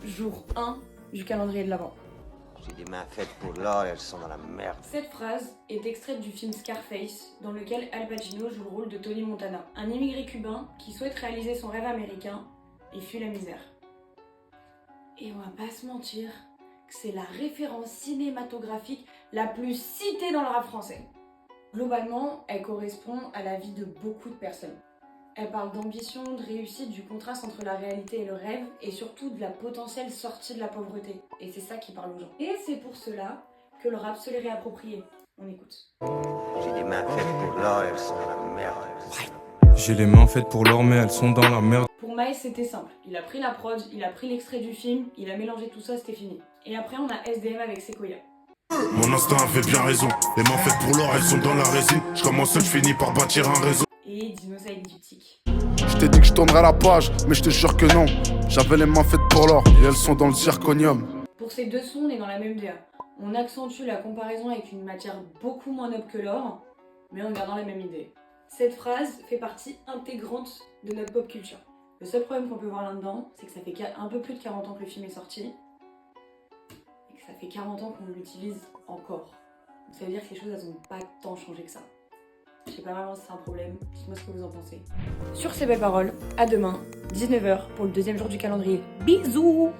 jour 1 du calendrier de l'Avent. J'ai des mains faites pour l'or et elles sont dans la merde. Cette phrase est extraite du film Scarface, dans lequel Al Pacino joue le rôle de Tony Montana, un immigré cubain qui souhaite réaliser son rêve américain et fuit la misère. Et on va pas se mentir que c'est la référence cinématographique la plus citée dans le rap français. Globalement, elle correspond à la vie de beaucoup de personnes. Elle parle d'ambition, de réussite, du contraste entre la réalité et le rêve, et surtout de la potentielle sortie de la pauvreté. Et c'est ça qui parle aux gens. Et c'est pour cela que le rap se l'est réapproprié. On écoute. J'ai des mains faites pour l'or et elles sont dans la merde. J'ai les mains faites pour l'or mais elles sont dans la merde. Pour Maes, c'était simple. Il a pris la prod, il a pris l'extrait du film, il a mélangé tout ça, c'était fini. Et après, on a SDM avec Sequoia. Mon instinct avait bien raison. Les mains faites pour l'or, elles sont dans la résine. Je commence seul, je finis par bâtir un réseau. Et Dinos avec Diptyque. Je t'ai dit que je tournerais la page, mais je te jure que non. J'avais les mains faites pour l'or et elles sont dans le zirconium. Pour ces deux sons, on est dans la même DA. On accentue la comparaison avec une matière beaucoup moins noble que l'or, mais en gardant la même idée. Cette phrase fait partie intégrante de notre pop culture. Le seul problème qu'on peut voir là-dedans, c'est que ça fait un peu plus de 40 ans que le film est sorti, et que ça fait 40 ans qu'on l'utilise encore. Donc ça veut dire que les choses, elles n'ont pas tant changé que ça. Je sais pas vraiment si c'est un problème, dites-moi ce que vous en pensez. Sur ces belles paroles, à demain, 19h, pour le deuxième jour du calendrier. Bisous!